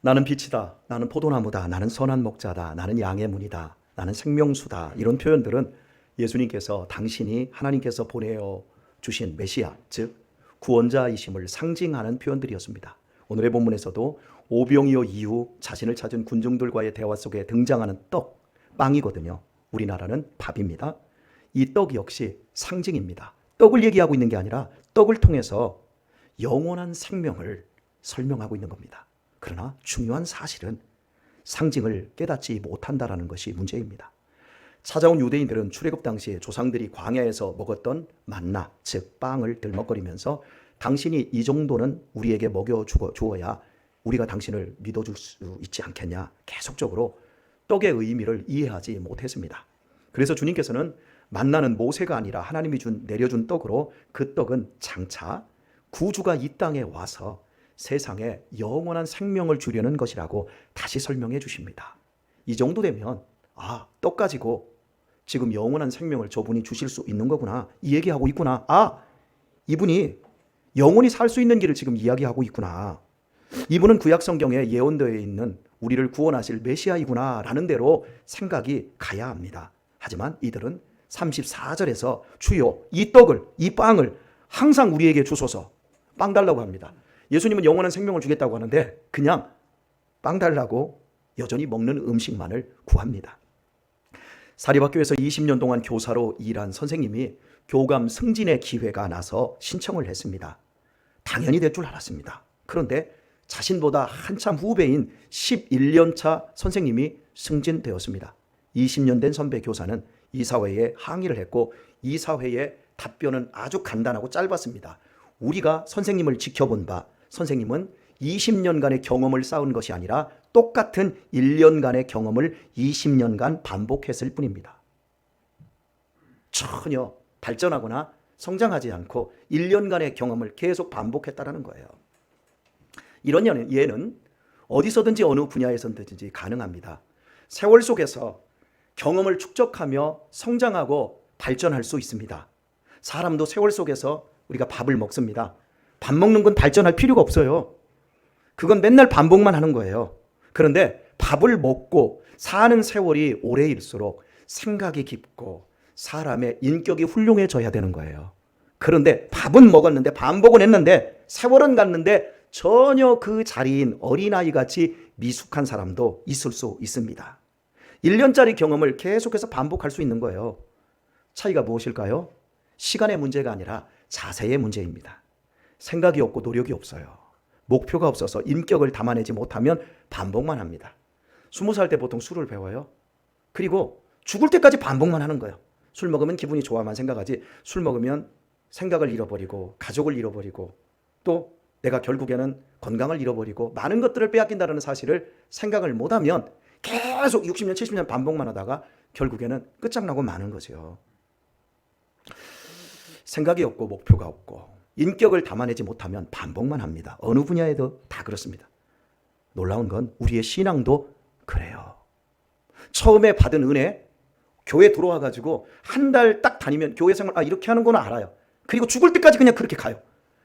나는 빛이다, 나는 포도나무다, 나는 선한 목자다, 나는 양의 문이다, 나는 생명수다, 이런 표현들은 예수님께서 당신이 하나님께서 보내어 주신 메시아, 즉 구원자이심을 상징하는 표현들이었습니다. 오늘의 본문에서도 오병이어 이후 자신을 찾은 군중들과의 대화 속에 등장하는 떡, 빵이거든요. 우리나라는 밥입니다. 이 떡 역시 상징입니다. 떡을 얘기하고 있는 게 아니라 떡을 통해서 영원한 생명을 설명하고 있는 겁니다. 그러나 중요한 사실은 상징을 깨닫지 못한다는 것이 문제입니다. 찾아온 유대인들은 출애굽 당시에 조상들이 광야에서 먹었던 만나, 즉 빵을 들먹거리면서 당신이 이 정도는 우리에게 먹여주어야 우리가 당신을 믿어줄 수 있지 않겠냐, 계속적으로 떡의 의미를 이해하지 못했습니다. 그래서 주님께서는 만나는 모세가 아니라 하나님이 내려준 떡으로 그 떡은 장차 구주가 이 땅에 와서 세상에 영원한 생명을 주려는 것이라고 다시 설명해 주십니다. 이 정도 되면 떡 가지고 지금 영원한 생명을 저분이 주실 수 있는 거구나, 이 얘기하고 있구나, 이분이 영원히 살 수 있는 길을 지금 이야기하고 있구나, 이분은 구약 성경에 예언되어 있는 우리를 구원하실 메시아이구나 라는 대로 생각이 가야 합니다. 하지만 이들은 34절에서 주여 이 떡을, 이 빵을 항상 우리에게 주소서, 빵 달라고 합니다. 예수님은 영원한 생명을 주겠다고 하는데 그냥 빵 달라고 여전히 먹는 음식만을 구합니다. 사립학교에서 20년 동안 교사로 일한 선생님이 교감 승진의 기회가 나서 신청을 했습니다. 당연히 될 줄 알았습니다. 그런데 자신보다 한참 후배인 11년차 선생님이 승진되었습니다. 20년 된 선배 교사는 이사회에 항의를 했고 이사회의 답변은 아주 간단하고 짧았습니다. 우리가 선생님을 지켜본 바 선생님은 20년간의 경험을 쌓은 것이 아니라 똑같은 1년간의 경험을 20년간 반복했을 뿐입니다. 전혀 발전하거나 성장하지 않고 1년간의 경험을 계속 반복했다는 거예요. 이런 예는 어디서든지 어느 분야에서든지 가능합니다. 세월 속에서 경험을 축적하며 성장하고 발전할 수 있습니다. 사람도 세월 속에서 우리가 밥을 먹습니다. 밥 먹는 건 발전할 필요가 없어요. 그건 맨날 반복만 하는 거예요. 그런데 밥을 먹고 사는 세월이 오래일수록 생각이 깊고 사람의 인격이 훌륭해져야 되는 거예요. 그런데 밥은 먹었는데 반복은 했는데 세월은 갔는데 전혀 그 자리인 어린아이같이 미숙한 사람도 있을 수 있습니다. 1년짜리 경험을 계속해서 반복할 수 있는 거예요. 차이가 무엇일까요? 시간의 문제가 아니라 자세의 문제입니다. 생각이 없고 노력이 없어요. 목표가 없어서 인격을 담아내지 못하면 반복만 합니다. 20살 때 보통 술을 배워요. 그리고 죽을 때까지 반복만 하는 거예요. 술 먹으면 기분이 좋아만 생각하지, 술 먹으면 생각을 잃어버리고 가족을 잃어버리고 또 내가 결국에는 건강을 잃어버리고 많은 것들을 빼앗긴다는 사실을 생각을 못하면 계속 60년 70년 반복만 하다가 결국에는 끝장나고 마는 거죠. 생각이 없고 목표가 없고 인격을 담아내지 못하면 반복만 합니다. 어느 분야에도 다 그렇습니다. 놀라운 건 우리의 신앙도 그래요. 처음에 받은 은혜, 교회 들어와가지고 한 달 딱 다니면 교회 생활 이렇게 하는 건 알아요. 그리고 죽을 때까지 그냥 그렇게 가요.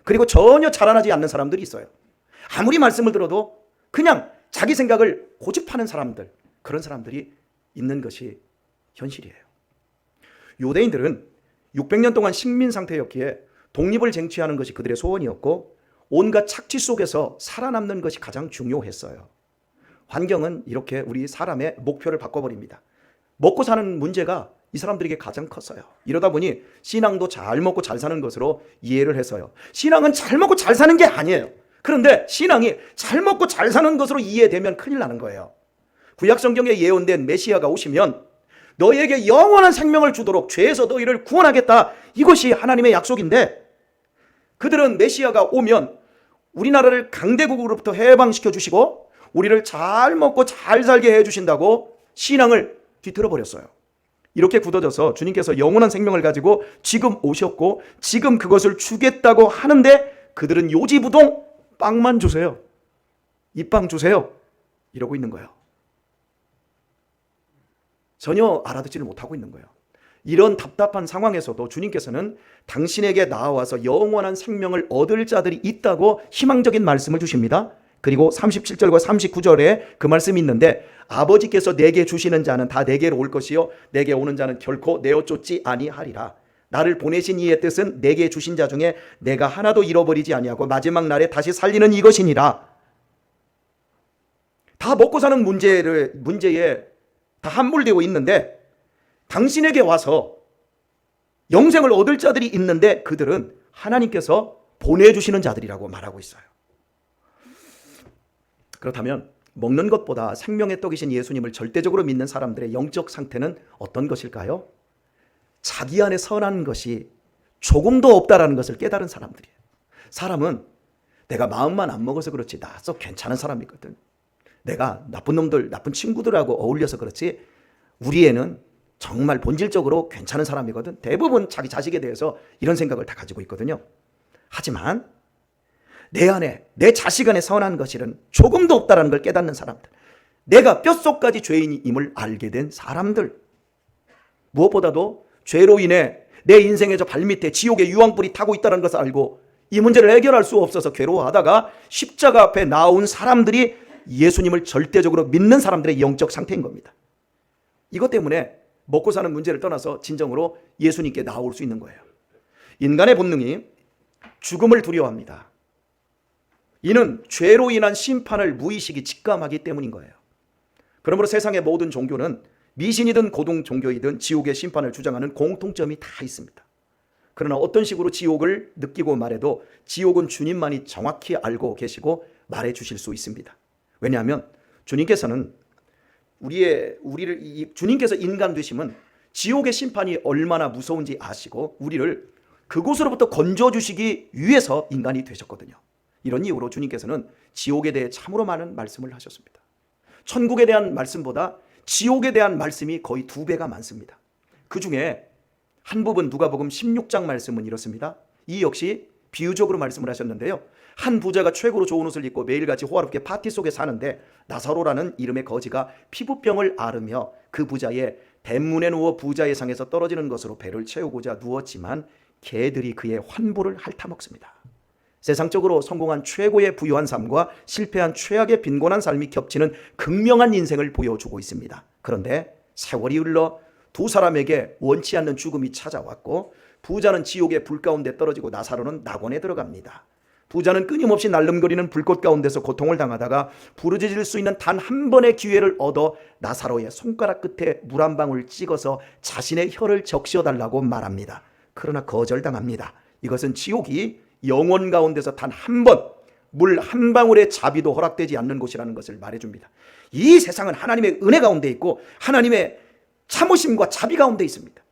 그리고 전혀 자라나지 않는 사람들이 있어요. 아무리 말씀을 들어도 그냥 자기 생각을 고집하는 사람들, 그런 사람들이 있는 것이 현실이에요. 유대인들은 600년 동안 식민 상태였기에 독립을 쟁취하는 것이 그들의 소원이었고 온갖 착취 속에서 살아남는 것이 가장 중요했어요. 환경은 이렇게 우리 사람의 목표를 바꿔버립니다. 먹고 사는 문제가 이 사람들에게 가장 컸어요. 이러다 보니 신앙도 잘 먹고 잘 사는 것으로 이해를 해서요. 신앙은 잘 먹고 잘 사는 게 아니에요. 그런데 신앙이 잘 먹고 잘 사는 것으로 이해되면 큰일 나는 거예요. 구약 성경에 예언된 메시아가 오시면 너희에게 영원한 생명을 주도록 죄에서 너희를 구원하겠다. 이것이 하나님의 약속인데 그들은 메시아가 오면 우리나라를 강대국으로부터 해방시켜 주시고 우리를 잘 먹고 잘 살게 해주신다고 신앙을 뒤틀어 버렸어요. 이렇게 굳어져서 주님께서 영원한 생명을 가지고 지금 오셨고 지금 그것을 주겠다고 하는데 그들은 요지부동 빵만 주세요. 이 빵 주세요. 이러고 있는 거예요. 전혀 알아듣지를 못하고 있는 거예요. 이런 답답한 상황에서도 주님께서는 당신에게 나와서 영원한 생명을 얻을 자들이 있다고 희망적인 말씀을 주십니다. 그리고 37절과 39절에 그 말씀이 있는데 아버지께서 내게 주시는 자는 다 내게로 올 것이요 내게 오는 자는 결코 내어 쫓지 아니하리라. 나를 보내신 이의 뜻은 내게 주신 자 중에 내가 하나도 잃어버리지 아니하고 마지막 날에 다시 살리는 이것이니라. 다 먹고 사는 문제에 다 함몰되어 있는데 당신에게 와서 영생을 얻을 자들이 있는데 그들은 하나님께서 보내주시는 자들이라고 말하고 있어요. 그렇다면 먹는 것보다 생명의 떡이신 예수님을 절대적으로 믿는 사람들의 영적 상태는 어떤 것일까요? 자기 안에 선한 것이 조금도 없다라는 것을 깨달은 사람들이에요. 사람은 내가 마음만 안 먹어서 그렇지 나 썩 괜찮은 사람이거든. 내가 나쁜 놈들, 나쁜 친구들하고 어울려서 그렇지 우리 애는 정말 본질적으로 괜찮은 사람이거든. 대부분 자기 자식에 대해서 이런 생각을 다 가지고 있거든요. 하지만 내 안에, 내 자식 안에 선한 것이는 조금도 없다는 걸 깨닫는 사람들, 내가 뼛속까지 죄인임을 알게 된 사람들, 무엇보다도 죄로 인해 내 인생의 저 발밑에 지옥의 유황불이 타고 있다는 것을 알고 이 문제를 해결할 수 없어서 괴로워하다가 십자가 앞에 나온 사람들이 예수님을 절대적으로 믿는 사람들의 영적 상태인 겁니다. 이것 때문에 먹고 사는 문제를 떠나서 진정으로 예수님께 나올 수 있는 거예요. 인간의 본능이 죽음을 두려워합니다. 이는 죄로 인한 심판을 무의식이 직감하기 때문인 거예요. 그러므로 세상의 모든 종교는 미신이든 고등 종교이든 지옥의 심판을 주장하는 공통점이 다 있습니다. 그러나 어떤 식으로 지옥을 느끼고 말해도 지옥은 주님만이 정확히 알고 계시고 말해 주실 수 있습니다. 왜냐하면 주님께서는 주님께서 인간 되심은 지옥의 심판이 얼마나 무서운지 아시고 우리를 그곳으로부터 건져주시기 위해서 인간이 되셨거든요. 이런 이유로 주님께서는 지옥에 대해 참으로 많은 말씀을 하셨습니다. 천국에 대한 말씀보다 지옥에 대한 말씀이 거의 2배가 많습니다. 그 중에 한 부분 누가복음 16장 말씀은 이렇습니다. 이 역시 비유적으로 말씀을 하셨는데요. 한 부자가 최고로 좋은 옷을 입고 매일같이 호화롭게 파티 속에 사는데 나사로라는 이름의 거지가 피부병을 앓으며 그 부자의 대문에 누워 부자의 상에서 떨어지는 것으로 배를 채우고자 누웠지만 개들이 그의 환보를 핥아먹습니다. 세상적으로 성공한 최고의 부유한 삶과 실패한 최악의 빈곤한 삶이 겹치는 극명한 인생을 보여주고 있습니다. 그런데 세월이 흘러 두 사람에게 원치 않는 죽음이 찾아왔고 부자는 지옥의 불 가운데 떨어지고 나사로는 낙원에 들어갑니다. 부자는 끊임없이 날름거리는 불꽃 가운데서 고통을 당하다가 부르짖을 수 있는 단 한 번의 기회를 얻어 나사로의 손가락 끝에 물 한 방울 찍어서 자신의 혀를 적셔달라고 말합니다. 그러나 거절당합니다. 이것은 지옥이 영혼 가운데서 단 한 번 물 한 방울의 자비도 허락되지 않는 곳이라는 것을 말해줍니다. 이 세상은 하나님의 은혜 가운데 있고 하나님의 참으심과 자비 가운데 있습니다.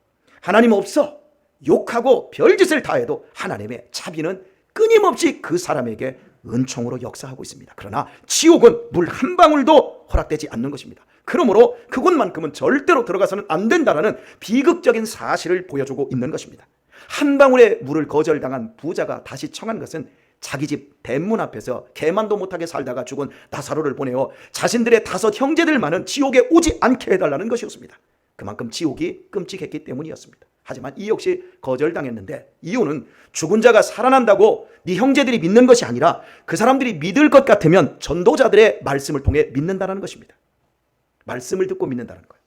하나님 없어 욕하고 별짓을 다해도 하나님의 자비는 끊임없이 그 사람에게 은총으로 역사하고 있습니다. 그러나 지옥은 물 한 방울도 허락되지 않는 것입니다. 그러므로 그곳만큼은 절대로 들어가서는 안 된다는 비극적인 사실을 보여주고 있는 것입니다. 한 방울의 물을 거절당한 부자가 다시 청한 것은 자기 집 대문 앞에서 개만도 못하게 살다가 죽은 나사로를 보내어 자신들의 5 형제들만은 지옥에 오지 않게 해달라는 것이었습니다. 그만큼 지옥이 끔찍했기 때문이었습니다. 하지만 이 역시 거절당했는데 이유는 죽은 자가 살아난다고 네 형제들이 믿는 것이 아니라 그 사람들이 믿을 것 같으면 전도자들의 말씀을 통해 믿는다는 것입니다. 말씀을 듣고 믿는다는 거예요.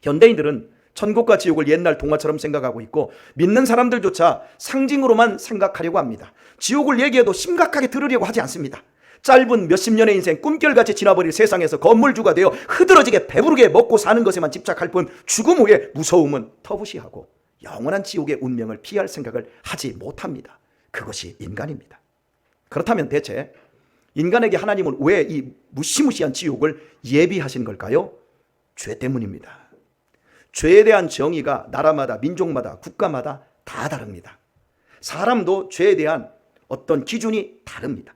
현대인들은 천국과 지옥을 옛날 동화처럼 생각하고 있고 믿는 사람들조차 상징으로만 생각하려고 합니다. 지옥을 얘기해도 심각하게 들으려고 하지 않습니다. 짧은 몇십 년의 인생 꿈결같이 지나버릴 세상에서 건물주가 되어 흐드러지게 배부르게 먹고 사는 것에만 집착할 뿐 죽음 후의 무서움은 터부시하고 영원한 지옥의 운명을 피할 생각을 하지 못합니다. 그것이 인간입니다. 그렇다면 대체 인간에게 하나님은 왜 이 무시무시한 지옥을 예비하신 걸까요? 죄 때문입니다. 죄에 대한 정의가 나라마다 민족마다 국가마다 다 다릅니다. 사람도 죄에 대한 어떤 기준이 다릅니다.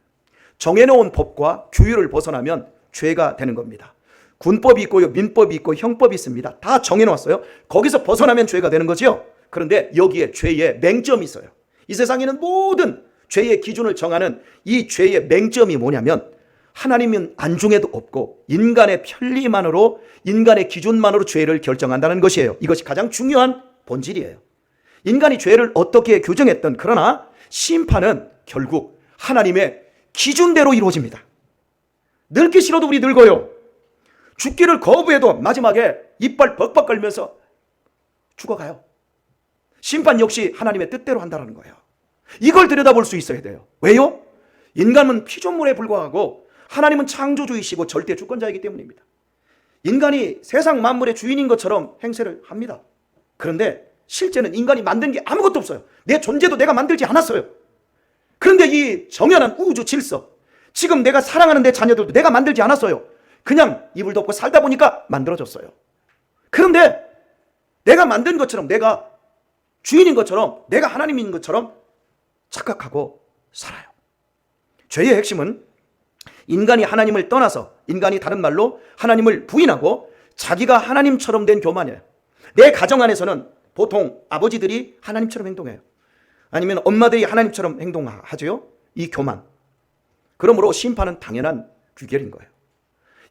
정해놓은 법과 규율을 벗어나면 죄가 되는 겁니다. 군법이 있고요, 민법이 있고 형법이 있습니다. 다 정해놓았어요. 거기서 벗어나면 죄가 되는 거죠. 그런데 여기에 죄의 맹점이 있어요. 이 세상에는 모든 죄의 기준을 정하는 이 죄의 맹점이 뭐냐면 하나님은 안중에도 없고 인간의 편리만으로 인간의 기준만으로 죄를 결정한다는 것이에요. 이것이 가장 중요한 본질이에요. 인간이 죄를 어떻게 규정했든 그러나 심판은 결국 하나님의 기준대로 이루어집니다. 늙기 싫어도 우리 늙어요. 죽기를 거부해도 마지막에 이빨 벅벅 걸면서 죽어가요. 심판 역시 하나님의 뜻대로 한다는 거예요. 이걸 들여다볼 수 있어야 돼요. 왜요? 인간은 피조물에 불과하고 하나님은 창조주이시고 절대 주권자이기 때문입니다. 인간이 세상 만물의 주인인 것처럼 행세를 합니다. 그런데 실제는 인간이 만든 게 아무것도 없어요. 내 존재도 내가 만들지 않았어요. 그런데 이 정연한 우주 질서, 지금 내가 사랑하는 내 자녀들도 내가 만들지 않았어요. 그냥 이불 덮고 살다 보니까 만들어졌어요. 그런데 내가 만든 것처럼, 내가 주인인 것처럼, 내가 하나님인 것처럼 착각하고 살아요. 죄의 핵심은 인간이 하나님을 떠나서, 인간이 다른 말로 하나님을 부인하고 자기가 하나님처럼 된 교만이에요. 내 가정 안에서는 보통 아버지들이 하나님처럼 행동해요. 아니면 엄마들이 하나님처럼 행동하죠. 이 교만. 그러므로 심판은 당연한 규결인 거예요.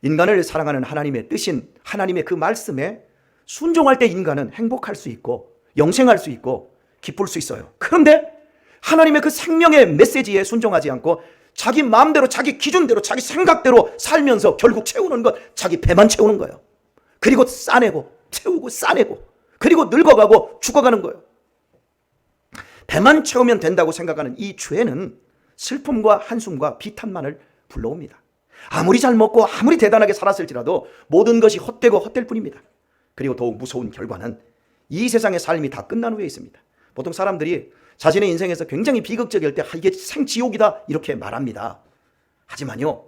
인간을 사랑하는 하나님의 뜻인 하나님의 그 말씀에 순종할 때 인간은 행복할 수 있고 영생할 수 있고 기쁠 수 있어요. 그런데 하나님의 그 생명의 메시지에 순종하지 않고 자기 마음대로, 자기 기준대로, 자기 생각대로 살면서 결국 채우는 것, 자기 배만 채우는 거예요. 그리고 싸내고 채우고 싸내고 그리고 늙어가고 죽어가는 거예요. 배만 채우면 된다고 생각하는 이 죄는 슬픔과 한숨과 비탄만을 불러옵니다. 아무리 잘 먹고 아무리 대단하게 살았을지라도 모든 것이 헛되고 헛될 뿐입니다. 그리고 더욱 무서운 결과는 이 세상의 삶이 다 끝난 후에 있습니다. 보통 사람들이 자신의 인생에서 굉장히 비극적일 때 이게 생지옥이다 이렇게 말합니다. 하지만요,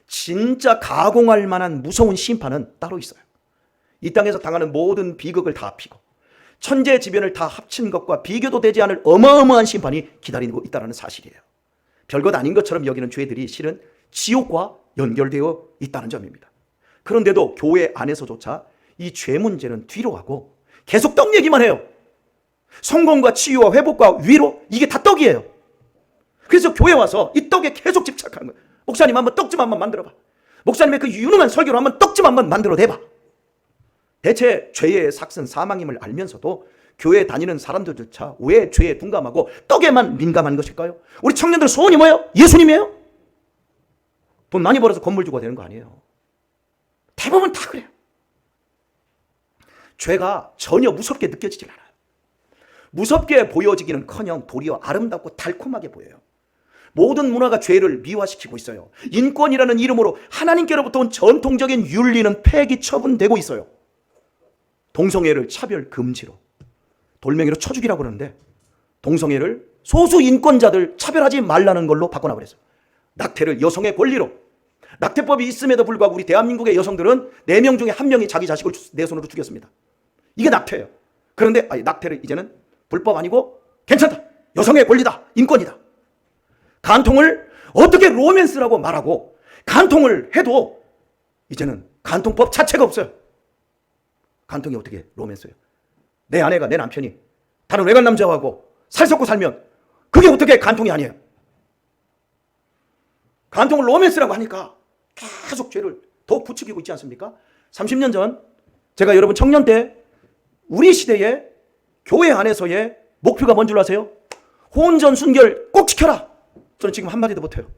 진짜 가공할 만한 무서운 심판은 따로 있어요. 이 땅에서 당하는 모든 비극을 다 합치고 천재지변을 다 합친 것과 비교도 되지 않을 어마어마한 심판이 기다리고 있다는 사실이에요. 별것 아닌 것처럼 여기는 죄들이 실은 지옥과 연결되어 있다는 점입니다. 그런데도 교회 안에서조차 이 죄 문제는 뒤로 하고 계속 떡 얘기만 해요. 성공과 치유와 회복과 위로, 이게 다 떡이에요. 그래서 교회 와서 이 떡에 계속 집착하는 거예요. 목사님 한번 떡 좀 한번 만들어봐. 목사님의 그 유능한 설교로 한번 떡 좀 한번 만들어내봐. 대체 죄의 삭은 사망임을 알면서도 교회 다니는 사람들조차 왜 죄에 둔감하고 떡에만 민감한 것일까요? 우리 청년들 소원이 뭐예요? 예수님이에요? 돈 많이 벌어서 건물 주고 되는 거 아니에요. 대부분 다 그래요. 죄가 전혀 무섭게 느껴지질 않아요. 무섭게 보여지기는커녕 도리어 아름답고 달콤하게 보여요. 모든 문화가 죄를 미화시키고 있어요. 인권이라는 이름으로 하나님께로부터 온 전통적인 윤리는 폐기 처분되고 있어요. 동성애를 차별 금지로, 돌멩이로 쳐 죽이라고 그러는데 동성애를 소수 인권자들 차별하지 말라는 걸로 바꿔놔 버렸어요. 낙태를 여성의 권리로. 낙태법이 있음에도 불구하고 우리 대한민국의 여성들은 4명 중에 1명이 자기 자식을 내 손으로 죽였습니다. 이게 낙태예요. 그런데 낙태를 이제는 불법 아니고 괜찮다. 여성의 권리다. 인권이다. 간통을 어떻게 로맨스라고 말하고 간통을 해도 이제는 간통법 자체가 없어요. 간통이 어떻게 로맨스예요? 내 아내가, 내 남편이 다른 외간 남자하고 살 섞고 살면 그게 어떻게 간통이 아니에요? 간통을 로맨스라고 하니까 계속 죄를 더 부추기고 있지 않습니까? 30년 전 제가 여러분 청년 때 우리 시대에 교회 안에서의 목표가 뭔 줄 아세요? 혼전 순결 꼭 지켜라. 저는 지금 한마디도 못해요.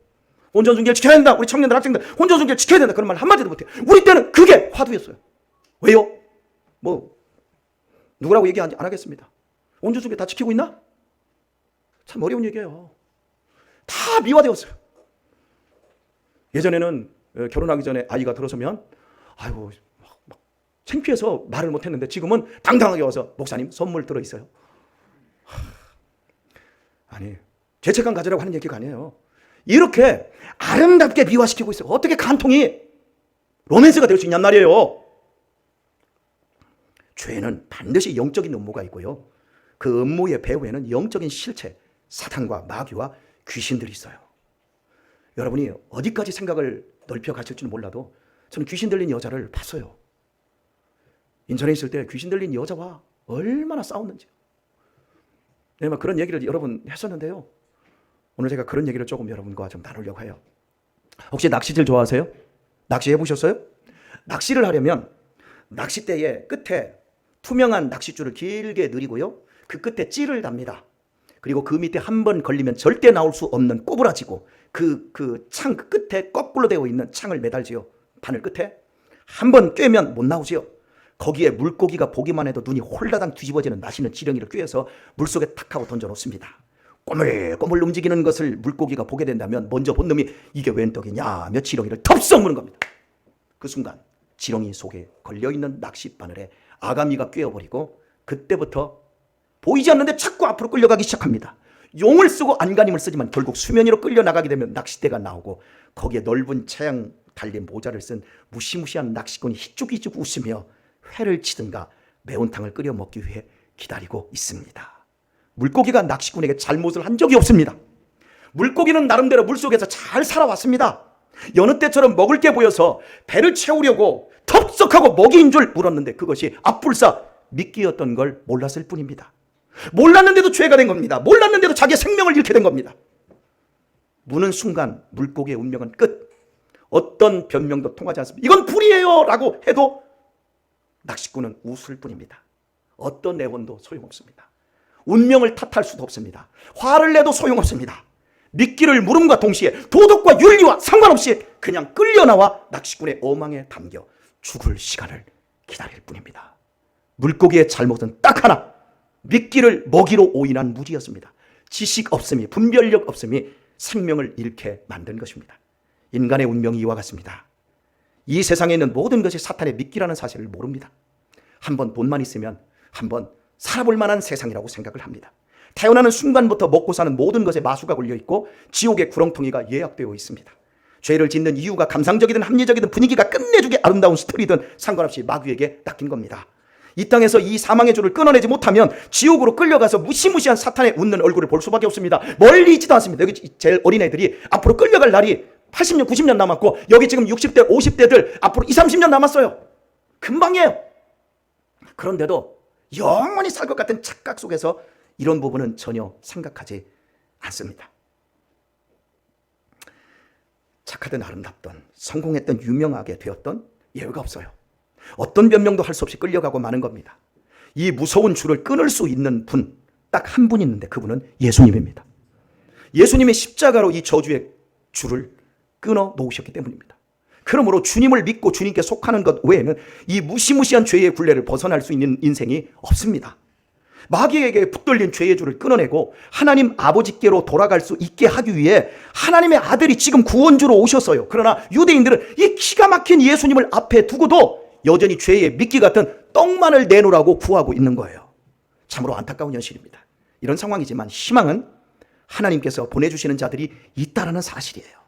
혼전 순결 지켜야 된다. 우리 청년들 학생들 혼전 순결 지켜야 된다. 그런 말 한마디도 못해요. 우리 때는 그게 화두였어요. 왜요? 누구라고 얘기 안 하겠습니다. 혼전 순결 다 지키고 있나? 참 어려운 얘기예요. 다 미화되었어요. 예전에는 결혼하기 전에 아이가 들어서면 아이고 막 창피해서 말을 못했는데 지금은 당당하게 와서 목사님 선물 들어있어요. 아니 죄책감 가지라고 하는 얘기가 아니에요. 이렇게 아름답게 미화시키고 있어요. 어떻게 간통이 로맨스가 될 수 있냔 말이에요. 죄는 반드시 영적인 음모가 있고요. 그 음모의 배후에는 영적인 실체, 사탄과 마귀와 귀신들이 있어요. 여러분이 어디까지 생각을 넓혀 가실지는 몰라도 저는 귀신 들린 여자를 봤어요. 인천에 있을 때 귀신 들린 여자와 얼마나 싸웠는지. 네, 그런 얘기를 여러분 했었는데요. 오늘 제가 그런 얘기를 조금 여러분과 좀 나누려고 해요. 혹시 낚시질 좋아하세요? 낚시 해보셨어요? 낚시를 하려면 낚싯대의 끝에 투명한 낚싯줄을 길게 늘이고요. 그 끝에 찌를 답니다. 그리고 그 밑에 한 번 걸리면 절대 나올 수 없는 꼬부라지고 그 창 끝에 거꾸로 되어 있는 창을 매달지요. 바늘 끝에 한번 꿰면 못 나오지요. 거기에 물고기가 보기만 해도 눈이 홀라당 뒤집어지는 나시는 지렁이를 꿰어서 물속에 탁 하고 던져놓습니다. 꼬물꼬물 움직이는 것을 물고기가 보게 된다면 먼저 본 놈이 이게 웬 떡이냐 며 지렁이를 덥석 무는 겁니다. 그 순간 지렁이 속에 걸려있는 낚싯바늘에 아가미가 꿰어버리고 그때부터 보이지 않는데 자꾸 앞으로 끌려가기 시작합니다. 용을 쓰고 안간힘을 쓰지만 결국 수면 위로 끌려나가게 되면 낚싯대가 나오고 거기에 넓은 차양 달린 모자를 쓴 무시무시한 낚시꾼이 희죽희죽 웃으며 회를 치든가 매운탕을 끓여 먹기 위해 기다리고 있습니다. 물고기가 낚시꾼에게 잘못을 한 적이 없습니다. 물고기는 나름대로 물속에서 잘 살아왔습니다. 여느 때처럼 먹을 게 보여서 배를 채우려고 텁석하고 먹이인 줄 물었는데 그것이 앞불사 미끼였던 걸 몰랐을 뿐입니다. 몰랐는데도 죄가 된 겁니다. 몰랐는데도 자기의 생명을 잃게 된 겁니다. 무는 순간 물고기의 운명은 끝. 어떤 변명도 통하지 않습니다. 이건 불이에요 라고 해도 낚시꾼은 웃을 뿐입니다. 어떤 애원도 소용없습니다. 운명을 탓할 수도 없습니다. 화를 내도 소용없습니다. 미끼를 물음과 동시에 도덕과 윤리와 상관없이 그냥 끌려나와 낚시꾼의 어망에 담겨 죽을 시간을 기다릴 뿐입니다. 물고기의 잘못은 딱 하나, 미끼를 먹이로 오인한 무지였습니다. 지식 없음이, 분별력 없음이 생명을 잃게 만든 것입니다. 인간의 운명이 이와 같습니다. 이 세상에 있는 모든 것이 사탄의 미끼라는 사실을 모릅니다. 한번 돈만 있으면 한번 살아볼 만한 세상이라고 생각을 합니다. 태어나는 순간부터 먹고 사는 모든 것에 마수가 걸려있고 지옥의 구렁텅이가 예약되어 있습니다. 죄를 짓는 이유가 감상적이든 합리적이든 분위기가 끝내주게 아름다운 스토리든 상관없이 마귀에게 낚인 겁니다. 이 땅에서 이 사망의 줄을 끊어내지 못하면 지옥으로 끌려가서 무시무시한 사탄의 웃는 얼굴을 볼 수밖에 없습니다. 멀리 있지도 않습니다. 여기 제일 어린 애들이 앞으로 끌려갈 날이 80년, 90년 남았고 여기 지금 60대, 50대들 앞으로 20, 30년 남았어요. 금방이에요. 그런데도 영원히 살 것 같은 착각 속에서 이런 부분은 전혀 생각하지 않습니다. 착하든 아름답든 성공했던 유명하게 되었던 예외가 없어요. 어떤 변명도 할 수 없이 끌려가고 마는 겁니다. 이 무서운 줄을 끊을 수 있는 분, 딱 한 분 있는데 그분은 예수님입니다. 예수님이 십자가로 이 저주의 줄을 끊어 놓으셨기 때문입니다. 그러므로 주님을 믿고 주님께 속하는 것 외에는 이 무시무시한 죄의 굴레를 벗어날 수 있는 인생이 없습니다. 마귀에게 붙들린 죄의 줄을 끊어내고 하나님 아버지께로 돌아갈 수 있게 하기 위해 하나님의 아들이 지금 구원주로 오셨어요. 그러나 유대인들은 이 기가 막힌 예수님을 앞에 두고도 여전히 죄의 미끼 같은 떡만을 내놓으라고 구하고 있는 거예요. 참으로 안타까운 현실입니다. 이런 상황이지만 희망은 하나님께서 보내주시는 자들이 있다는 사실이에요.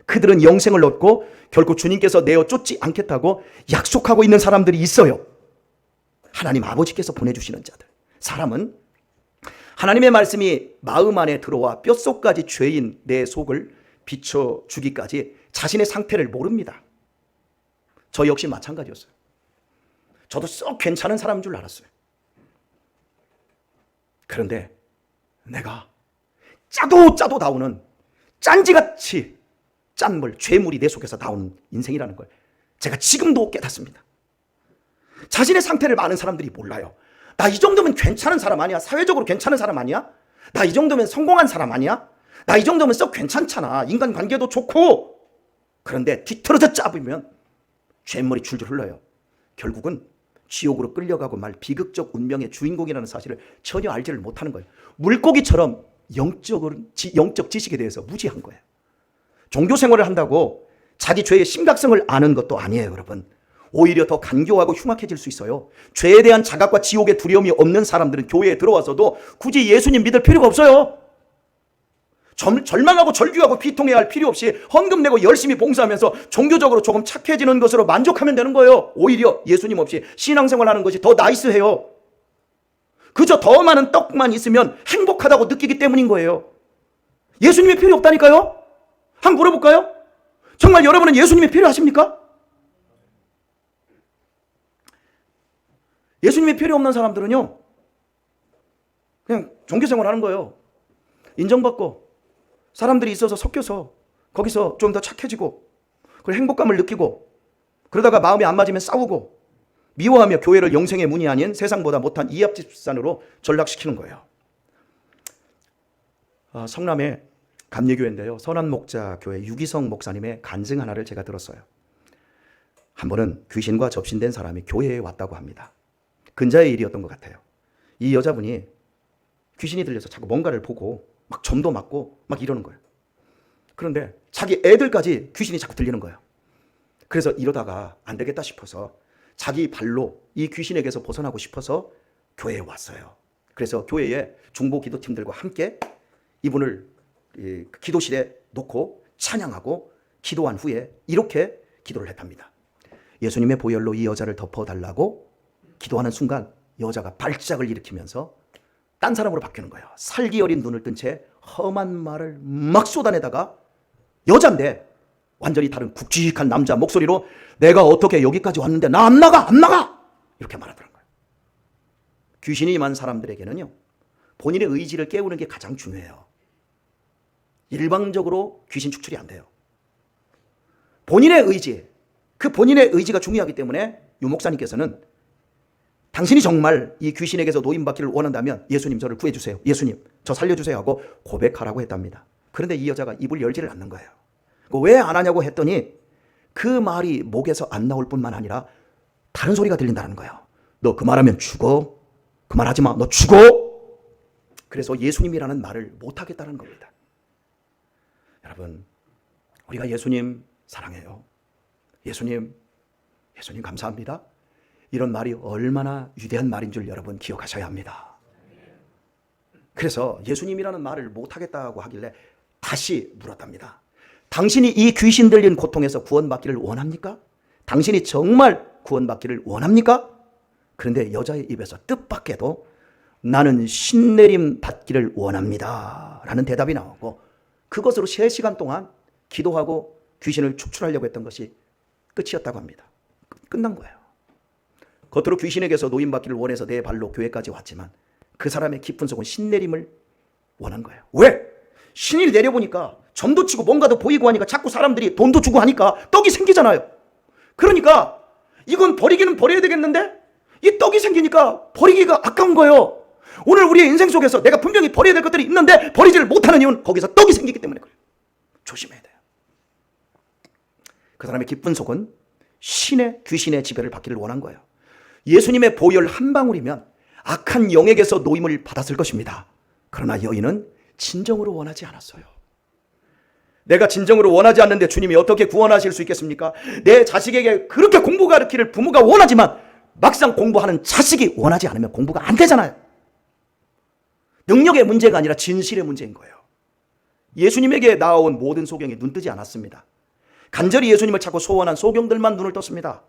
그들은 영생을 얻고 결국 주님께서 내어 쫓지 않겠다고 약속하고 있는 사람들이 있어요. 하나님 아버지께서 보내주시는 자들. 사람은 하나님의 말씀이 마음 안에 들어와 뼛속까지 죄인 내 속을 비춰주기까지 자신의 상태를 모릅니다. 저 역시 마찬가지였어요. 저도 썩 괜찮은 사람인 줄 알았어요. 그런데 내가 짜도 나오는 짠지같이 짠물, 죄물이 내 속에서 나오는 인생이라는 걸 제가 지금도 깨닫습니다. 자신의 상태를 많은 사람들이 몰라요. 나 이 정도면 괜찮은 사람 아니야? 사회적으로 괜찮은 사람 아니야? 나 이 정도면 성공한 사람 아니야? 나 이 정도면 썩 괜찮잖아. 인간관계도 좋고. 그런데 뒤틀어져 짜보면 죄물이 줄줄 흘러요. 결국은 지옥으로 끌려가고 말 비극적 운명의 주인공이라는 사실을 전혀 알지를 못하는 거예요. 물고기처럼 영적 지식에 대해서 무지한 거예요. 종교 생활을 한다고 자기 죄의 심각성을 아는 것도 아니에요, 여러분. 오히려 더 간교하고 흉악해질 수 있어요. 죄에 대한 자각과 지옥의 두려움이 없는 사람들은 교회에 들어와서도 굳이 예수님 믿을 필요가 없어요. 절망하고 절규하고 비통해야 할 필요 없이 헌금 내고 열심히 봉사하면서 종교적으로 조금 착해지는 것으로 만족하면 되는 거예요. 오히려 예수님 없이 신앙생활하는 것이 더 나이스해요. 그저 더 많은 떡만 있으면 행복하다고 느끼기 때문인 거예요. 예수님이 필요 없다니까요? 한번 물어볼까요? 정말 여러분은 예수님이 필요하십니까? 예수님이 필요 없는 사람들은요, 그냥 종교생활 하는 거예요. 인정받고 사람들이 있어서 섞여서 거기서 좀 더 착해지고 그리고 행복감을 느끼고 그러다가 마음이 안 맞으면 싸우고 미워하며 교회를 영생의 문이 아닌 세상보다 못한 이합집산으로 전락시키는 거예요. 성남에 감리교회인데요. 선한목자교회 유기성 목사님의 간증 하나를 제가 들었어요. 한 번은 귀신과 접신된 사람이 교회에 왔다고 합니다. 근자의 일이었던 것 같아요. 이 여자분이 귀신이 들려서 자꾸 뭔가를 보고 막 점도 맞고 막 이러는 거예요. 그런데 자기 애들까지 귀신이 자꾸 들리는 거예요. 그래서 이러다가 안 되겠다 싶어서 자기 발로 이 귀신에게서 벗어나고 싶어서 교회에 왔어요. 그래서 교회에 중보 기도팀들과 함께 이분을 기도실에 놓고 찬양하고 기도한 후에 이렇게 기도를 했답니다. 예수님의 보혈로 이 여자를 덮어달라고 기도하는 순간 여자가 발작을 일으키면서 딴 사람으로 바뀌는 거예요. 살기 어린 눈을 뜬 채 험한 말을 막 쏟아내다가 여잔데 완전히 다른 굵직한 남자 목소리로 내가 어떻게 여기까지 왔는데 나 안 나가 안 나가 이렇게 말하더라는 거예요. 귀신이 임한 사람들에게는요, 본인의 의지를 깨우는 게 가장 중요해요. 일방적으로 귀신 축출이 안 돼요. 본인의 의지, 그 본인의 의지가 중요하기 때문에 유 목사님께서는 당신이 정말 이 귀신에게서 노임받기를 원한다면 예수님 저를 구해주세요, 예수님 저 살려주세요 하고 고백하라고 했답니다. 그런데 이 여자가 입을 열지를 않는 거예요. 왜 안 하냐고 했더니 그 말이 목에서 안 나올 뿐만 아니라 다른 소리가 들린다는 거예요. 너 그 말하면 죽어, 그 말 하지 마, 너 죽어. 그래서 예수님이라는 말을 못하겠다는 겁니다. 여러분, 우리가 예수님 사랑해요, 예수님 감사합니다, 이런 말이 얼마나 위대한 말인 줄 여러분 기억하셔야 합니다. 그래서 예수님이라는 말을 못하겠다고 하길래 다시 물었답니다. 당신이 이 귀신 들린 고통에서 구원받기를 원합니까? 당신이 정말 구원받기를 원합니까? 그런데 여자의 입에서 뜻밖에도 나는 신내림 받기를 원합니다 라는 대답이 나오고, 그것으로 3시간 동안 기도하고 귀신을 축출하려고 했던 것이 끝이었다고 합니다. 끝난 거예요. 겉으로 귀신에게서 노임받기를 원해서 내 발로 교회까지 왔지만 그 사람의 깊은 속은 신내림을 원한 거예요. 왜? 신이 내려보니까 점도 치고 뭔가도 보이고 하니까 자꾸 사람들이 돈도 주고 하니까 떡이 생기잖아요. 그러니까 이건 버리기는 버려야 되겠는데 이 떡이 생기니까 버리기가 아까운 거예요. 오늘 우리의 인생 속에서 내가 분명히 버려야 될 것들이 있는데 버리지를 못하는 이유는 거기서 떡이 생기기 때문에 그래요. 조심해야 돼요. 그 사람의 깊은 속은 귀신의 지배를 받기를 원한 거예요. 예수님의 보혈 한 방울이면 악한 영에게서 노임을 받았을 것입니다. 그러나 여인은 진정으로 원하지 않았어요. 내가 진정으로 원하지 않는데 주님이 어떻게 구원하실 수 있겠습니까? 내 자식에게 그렇게 공부 가르치를 부모가 원하지만 막상 공부하는 자식이 원하지 않으면 공부가 안 되잖아요. 능력의 문제가 아니라 진실의 문제인 거예요. 예수님에게 나아온 모든 소경이 눈뜨지 않았습니다. 간절히 예수님을 찾고 소원한 소경들만 눈을 떴습니다.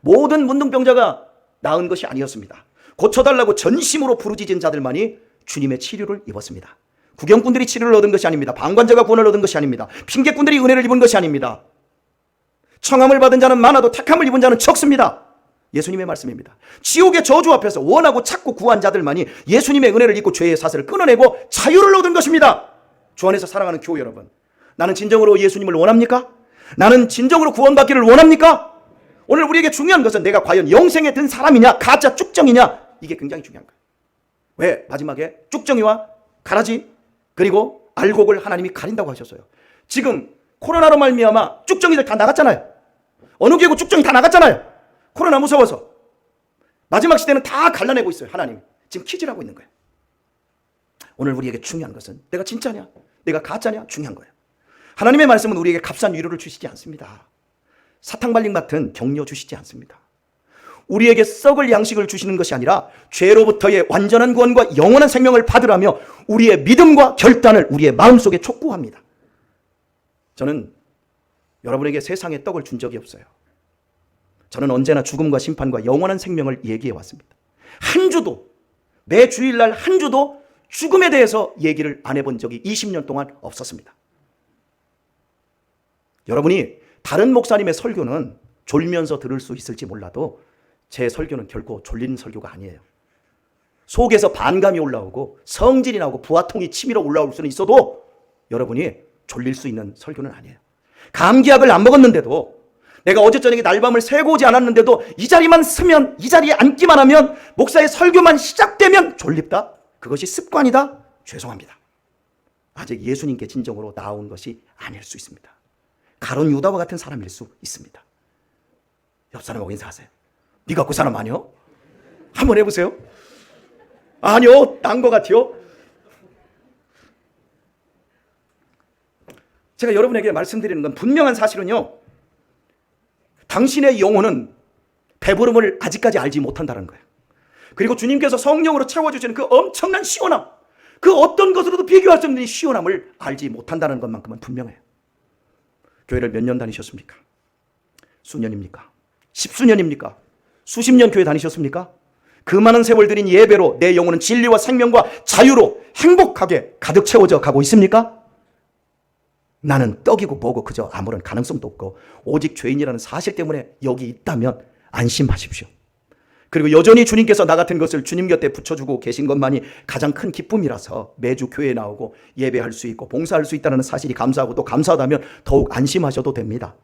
모든 문둥병자가 나은 것이 아니었습니다. 고쳐달라고 전심으로 부르짖은 자들만이 주님의 치료를 입었습니다. 구경꾼들이 치료를 얻은 것이 아닙니다. 방관자가 구원을 얻은 것이 아닙니다. 핑계꾼들이 은혜를 입은 것이 아닙니다. 청함을 받은 자는 많아도 택함을 입은 자는 적습니다. 예수님의 말씀입니다. 지옥의 저주 앞에서 원하고 찾고 구한 자들만이 예수님의 은혜를 입고 죄의 사슬을 끊어내고 자유를 얻은 것입니다. 주 안에서 사랑하는 교회 여러분, 나는 진정으로 예수님을 원합니까? 나는 진정으로 구원받기를 원합니까? 오늘 우리에게 중요한 것은 내가 과연 영생에 든 사람이냐 가짜 쭉정이냐, 이게 굉장히 중요한 거예요. 왜? 마지막에 쭉정이와 가라지 그리고 알곡을 하나님이 가린다고 하셨어요. 지금 코로나로 말미암아 쭉정이들 다 나갔잖아요. 어느 교회고 쭉정이 다 나갔잖아요. 코로나 무서워서. 마지막 시대는 다 갈라내고 있어요. 하나님 지금 퀴즈를 하고 있는 거예요. 오늘 우리에게 중요한 것은 내가 진짜냐 내가 가짜냐 중요한 거예요. 하나님의 말씀은 우리에게 값싼 위로를 주시지 않습니다. 사탕발림 같은 격려 주시지 않습니다. 우리에게 썩을 양식을 주시는 것이 아니라 죄로부터의 완전한 구원과 영원한 생명을 받으라며 우리의 믿음과 결단을 우리의 마음속에 촉구합니다. 저는 여러분에게 세상의 떡을 준 적이 없어요. 저는 언제나 죽음과 심판과 영원한 생명을 얘기해 왔습니다. 한 주도, 매 주일날 한 주도 죽음에 대해서 얘기를 안 해본 적이 20년 동안 없었습니다. 여러분이 다른 목사님의 설교는 졸면서 들을 수 있을지 몰라도 제 설교는 결코 졸리는 설교가 아니에요. 속에서 반감이 올라오고 성질이 나오고 부하통이 치밀어 올라올 수는 있어도 여러분이 졸릴 수 있는 설교는 아니에요. 감기약을 안 먹었는데도, 내가 어제 저녁에 날밤을 새고 오지 않았는데도 이 자리만 서면, 이 자리에 앉기만 하면, 목사의 설교만 시작되면 졸립다? 그것이 습관이다? 죄송합니다. 아직 예수님께 진정으로 나온 것이 아닐 수 있습니다. 가룟 유다와 같은 사람일 수 있습니다. 옆 사람하고 인사하세요. 네가 그 사람 아니요? 한번 해보세요. 아니요, 난 것 같아요. 제가 여러분에게 말씀드리는 건 분명한 사실은요, 당신의 영혼은 배부름을 아직까지 알지 못한다는 거예요. 그리고 주님께서 성령으로 채워주시는 그 엄청난 시원함, 그 어떤 것으로도 비교할 수 없는 이 시원함을 알지 못한다는 것만큼은 분명해요. 교회를 몇 년 다니셨습니까? 수년입니까? 십수년입니까? 수십 년 교회 다니셨습니까? 그 많은 세월 들인 예배로 내 영혼은 진리와 생명과 자유로 행복하게 가득 채워져 가고 있습니까? 나는 떡이고 뭐고 그저 아무런 가능성도 없고 오직 죄인이라는 사실 때문에 여기 있다면 안심하십시오. 그리고 여전히 주님께서 나 같은 것을 주님 곁에 붙여주고 계신 것만이 가장 큰 기쁨이라서 매주 교회에 나오고 예배할 수 있고 봉사할 수 있다는 사실이 감사하고 또 감사하다면 더욱 안심하셔도 됩니다.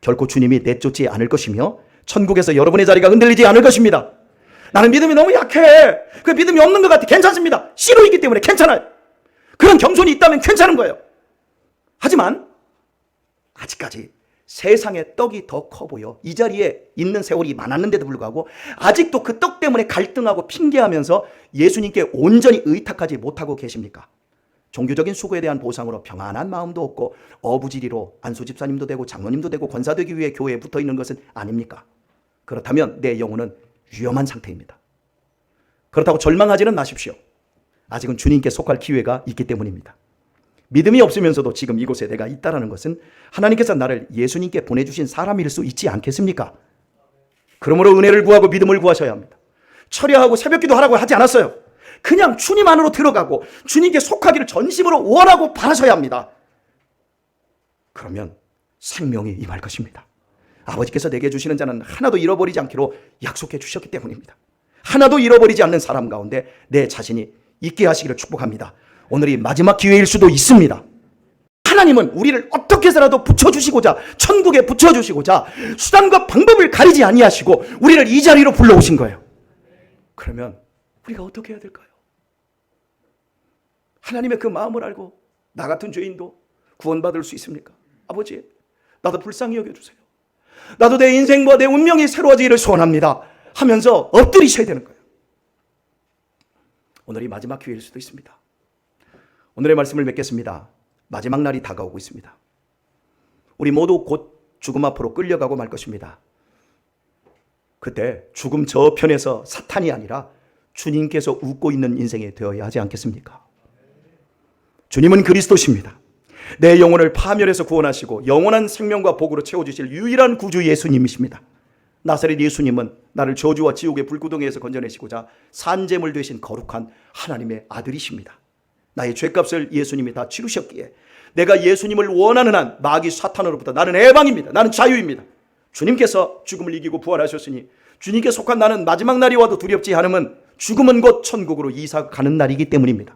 결코 주님이 내쫓지 않을 것이며 천국에서 여러분의 자리가 흔들리지 않을 것입니다. 나는 믿음이 너무 약해. 그 믿음이 없는 것 같아. 괜찮습니다. 씨로 있기 때문에 괜찮아요. 그런 겸손이 있다면 괜찮은 거예요. 하지만 아직까지 세상의 떡이 더 커 보여 이 자리에 있는 세월이 많았는데도 불구하고 아직도 그 떡 때문에 갈등하고 핑계하면서 예수님께 온전히 의탁하지 못하고 계십니까? 종교적인 수고에 대한 보상으로 평안한 마음도 없고 어부지리로 안수 집사님도 되고 장로님도 되고 권사되기 위해 교회에 붙어 있는 것은 아닙니까? 그렇다면 내 영혼은 위험한 상태입니다. 그렇다고 절망하지는 마십시오. 아직은 주님께 속할 기회가 있기 때문입니다. 믿음이 없으면서도 지금 이곳에 내가 있다는 것은 하나님께서 나를 예수님께 보내주신 사람일 수 있지 않겠습니까? 그러므로 은혜를 구하고 믿음을 구하셔야 합니다. 철야하고 새벽기도 하라고 하지 않았어요. 그냥 주님 안으로 들어가고 주님께 속하기를 전심으로 원하고 바라셔야 합니다. 그러면 생명이 임할 것입니다. 아버지께서 내게 주시는 자는 하나도 잃어버리지 않기로 약속해 주셨기 때문입니다. 하나도 잃어버리지 않는 사람 가운데 내 자신이 있게 하시기를 축복합니다. 오늘이 마지막 기회일 수도 있습니다. 하나님은 우리를 어떻게 해서라도 붙여주시고자, 천국에 붙여주시고자 수단과 방법을 가리지 아니하시고 우리를 이 자리로 불러오신 거예요. 그러면 우리가 어떻게 해야 될까요? 하나님의 그 마음을 알고 나 같은 죄인도 구원받을 수 있습니까? 아버지, 나도 불쌍히 여겨주세요. 나도 내 인생과 내 운명이 새로워지기를 소원합니다 하면서 엎드리셔야 되는 거예요. 오늘이 마지막 기회일 수도 있습니다. 오늘의 말씀을 맺겠습니다. 마지막 날이 다가오고 있습니다. 우리 모두 곧 죽음 앞으로 끌려가고 말 것입니다. 그때 죽음 저편에서 사탄이 아니라 주님께서 웃고 있는 인생이 되어야 하지 않겠습니까? 주님은 그리스도십니다. 내 영혼을 파멸해서 구원하시고 영원한 생명과 복으로 채워주실 유일한 구주 예수님이십니다. 나사렛 예수님은 나를 저주와 지옥의 불구덩이에서 건져내시고자 산제물 되신 거룩한 하나님의 아들이십니다. 나의 죄값을 예수님이 다 치르셨기에 내가 예수님을 원하는 한 마귀 사탄으로부터 나는 해방입니다. 나는 자유입니다. 주님께서 죽음을 이기고 부활하셨으니 주님께 속한 나는 마지막 날이 와도 두렵지 않음은 죽음은 곧 천국으로 이사 가는 날이기 때문입니다.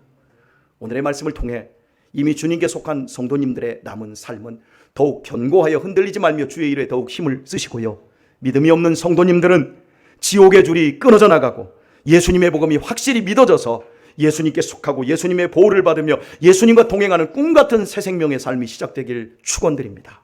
오늘의 말씀을 통해 이미 주님께 속한 성도님들의 남은 삶은 더욱 견고하여 흔들리지 말며 주의 일에 더욱 힘을 쓰시고요. 믿음이 없는 성도님들은 지옥의 줄이 끊어져 나가고 예수님의 복음이 확실히 믿어져서 예수님께 속하고 예수님의 보호를 받으며 예수님과 동행하는 꿈같은 새 생명의 삶이 시작되길 축원드립니다.